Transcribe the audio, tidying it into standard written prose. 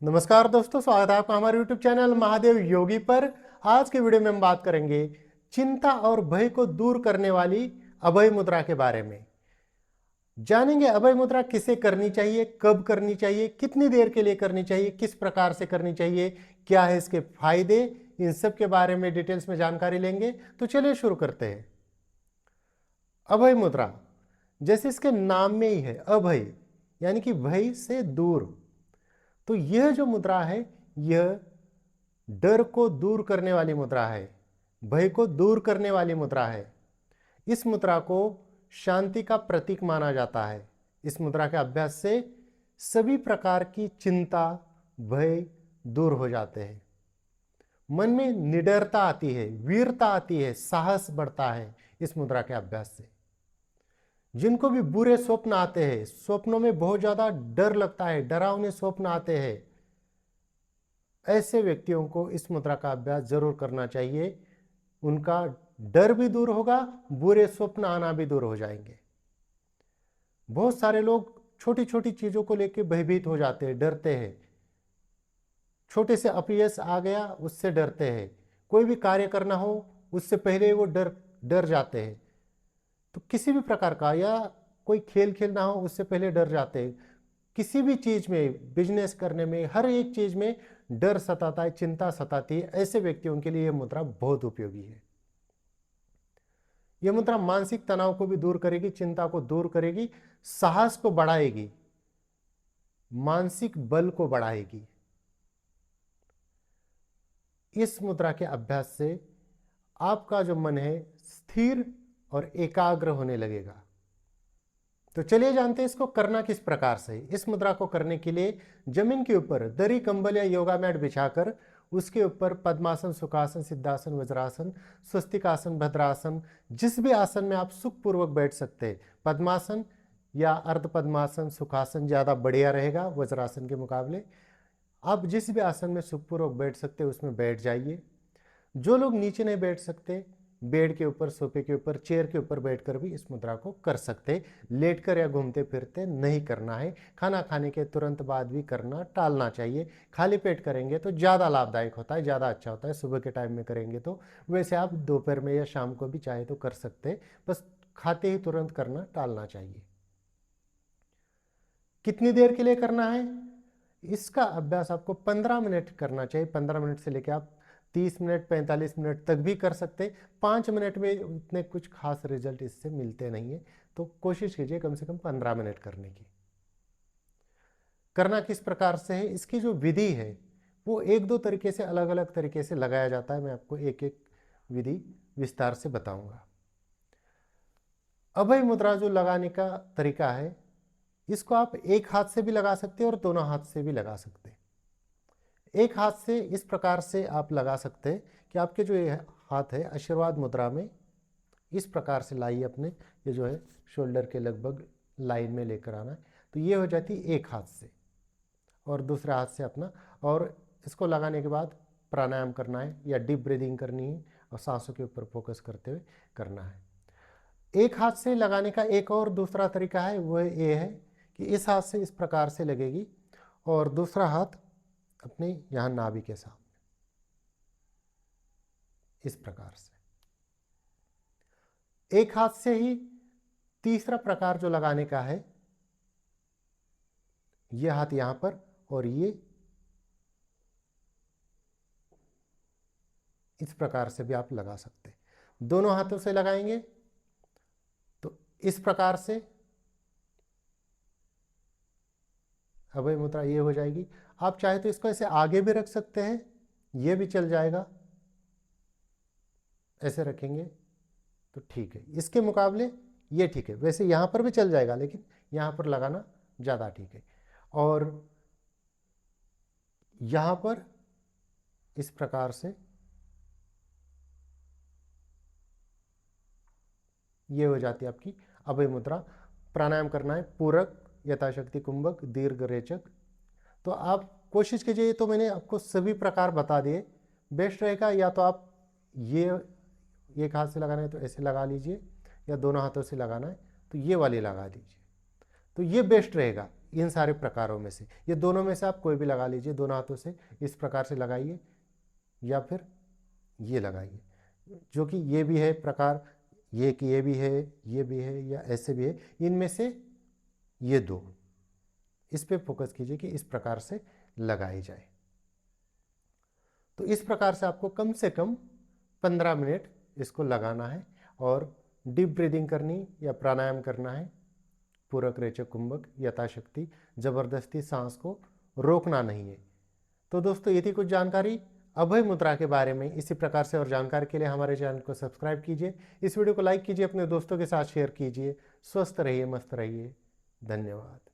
नमस्कार दोस्तों, स्वागत है आपका हमारे YouTube चैनल महादेव योगी पर। आज के वीडियो में हम बात करेंगे चिंता और भय को दूर करने वाली अभय मुद्रा के बारे में। जानेंगे अभय मुद्रा किसे करनी चाहिए, कब करनी चाहिए, कितनी देर के लिए करनी चाहिए, किस प्रकार से करनी चाहिए, क्या है इसके फायदे, इन सब के बारे में डिटेल्स में जानकारी लेंगे। तो चलिए शुरू करते हैं। अभय मुद्रा जैसे इसके नाम में ही है, अभय यानी कि भय से दूर। तो यह जो मुद्रा है, यह डर को दूर करने वाली मुद्रा है, भय को दूर करने वाली मुद्रा है। इस मुद्रा को शांति का प्रतीक माना जाता है। इस मुद्रा के अभ्यास से सभी प्रकार की चिंता, भय दूर हो जाते हैं। मन में निडरता आती है, वीरता आती है, साहस बढ़ता है इस मुद्रा के अभ्यास से। जिनको भी बुरे स्वप्न आते हैं, स्वप्नों में बहुत ज्यादा डर लगता है, डरावने स्वप्न आते हैं, ऐसे व्यक्तियों को इस मुद्रा का अभ्यास जरूर करना चाहिए। उनका डर भी दूर होगा, बुरे स्वप्न आना भी दूर हो जाएंगे। बहुत सारे लोग छोटी छोटी चीजों को लेकर भयभीत हो जाते हैं, डरते हैं। छोटे से अपयश आ गया उससे डरते हैं, कोई भी कार्य करना हो उससे पहले वो डर जाते हैं। तो किसी भी प्रकार का, या कोई खेल खेलना हो उससे पहले डर जाते हैं। किसी भी चीज में, बिजनेस करने में, हर एक चीज में डर सताता है, चिंता सताती है। ऐसे व्यक्तियों के लिए यह मुद्रा बहुत उपयोगी है। यह मुद्रा मानसिक तनाव को भी दूर करेगी, चिंता को दूर करेगी, साहस को बढ़ाएगी, मानसिक बल को बढ़ाएगी। इस मुद्रा के अभ्यास से आपका जो मन है स्थिर और एकाग्र होने लगेगा। तो चलिए जानते हैं इसको करना किस प्रकार से। इस मुद्रा को करने के लिए जमीन के ऊपर दरी, कंबल या योगा मैट बिछाकर उसके ऊपर पद्मासन, सुखासन, सिद्धासन, वज्रासन, स्वस्तिकासन, भद्रासन, जिस भी आसन में आप सुखपूर्वक बैठ सकते हैं। पद्मासन या अर्ध पद्मासन, सुखासन ज़्यादा बढ़िया रहेगा वज्रासन के मुकाबले। आप जिस भी आसन में सुखपूर्वक बैठ सकते हैं उसमें बैठ जाइए। जो लोग नीचे नहीं बैठ सकते, बेड के ऊपर, सोफे के ऊपर, चेयर के ऊपर बैठकर भी इस मुद्रा को कर सकते। लेटकर या घूमते फिरते नहीं करना है। खाना खाने के तुरंत बाद भी करना टालना चाहिए। खाली पेट करेंगे तो ज़्यादा लाभदायक होता है, ज़्यादा अच्छा होता है। सुबह के टाइम में करेंगे तो, वैसे आप दोपहर में या शाम को भी चाहे तो कर सकते, बस खाते ही तुरंत करना टालना चाहिए। कितनी देर के लिए करना है? इसका अभ्यास आपको 15 मिनट करना चाहिए। 15 मिनट से लेकर आप 30 मिनट, 45 मिनट तक भी कर सकते। 5 मिनट में इतने कुछ खास रिजल्ट इससे मिलते नहीं है, तो कोशिश कीजिए कम से कम 15 मिनट करने की। करना किस प्रकार से है, इसकी जो विधि है वो एक दो तरीके से, अलग अलग तरीके से लगाया जाता है। मैं आपको एक एक विधि विस्तार से बताऊंगा। अभय मुद्रा जो लगाने का तरीका है, इसको आप एक हाथ से भी लगा सकते हैं और दोनों हाथ से भी लगा सकते हैं। एक हाथ से इस प्रकार से आप लगा सकते हैं कि आपके जो ये हाथ है आशीर्वाद मुद्रा में इस प्रकार से लाइए अपने, ये जो है शोल्डर के लगभग लाइन में लेकर आना है। तो ये हो जाती है एक हाथ से, और दूसरे हाथ से अपना। और इसको लगाने के बाद प्राणायाम करना है या डीप ब्रीदिंग करनी है और सांसों के ऊपर फोकस करते हुए करना है। एक हाथ से लगाने का एक और दूसरा तरीका है, वह ये है कि इस हाथ से इस प्रकार से लगेगी और दूसरा हाथ अपने यहाँ नाभि के सामने इस प्रकार से। एक हाथ से ही तीसरा प्रकार जो लगाने का है, ये हाथ यहां पर और ये इस प्रकार से भी आप लगा सकते हैं। दोनों हाथों से लगाएंगे तो इस प्रकार से अभय मुद्रा ये हो जाएगी। आप चाहे तो इसको ऐसे आगे भी रख सकते हैं, ये भी चल जाएगा। ऐसे रखेंगे तो ठीक है, इसके मुकाबले ये ठीक है। वैसे यहाँ पर भी चल जाएगा, लेकिन यहाँ पर लगाना ज़्यादा ठीक है। और यहाँ पर इस प्रकार से ये हो जाती है आपकी अभय मुद्रा। प्राणायाम करना है पूरक, यथाशक्ति कुंभक, दीर्घ रेचक। तो आप कोशिश कीजिए, तो मैंने आपको सभी प्रकार बता दिए। बेस्ट रहेगा या तो आप ये एक हाथ से लगाना है तो ऐसे लगा लीजिए, या दोनों हाथों से लगाना है तो ये वाली लगा दीजिए। तो ये बेस्ट रहेगा। इन सारे प्रकारों में से, ये दोनों में से आप कोई भी लगा लीजिए। दोनों हाथों से इस प्रकार से लगाइए या फिर ये लगाइए, जो कि ये भी है प्रकार, ये कि ये भी है, ये भी है, या ऐसे भी है। इनमें से ये दो, इस पे फोकस कीजिए कि इस प्रकार से लगाई जाए। तो इस प्रकार से आपको कम से कम 15 मिनट इसको लगाना है और डीप ब्रीदिंग करनी या प्राणायाम करना है। पूरक, रेचक, कुंभक यथाशक्ति, जबरदस्ती सांस को रोकना नहीं है। तो दोस्तों ये थी कुछ जानकारी अभय मुद्रा के बारे में। इसी प्रकार से और जानकारी के लिए हमारे चैनल को सब्सक्राइब कीजिए, इस वीडियो को लाइक कीजिए, अपने दोस्तों के साथ शेयर कीजिए। स्वस्थ रहिए, मस्त रहिए। धन्यवाद।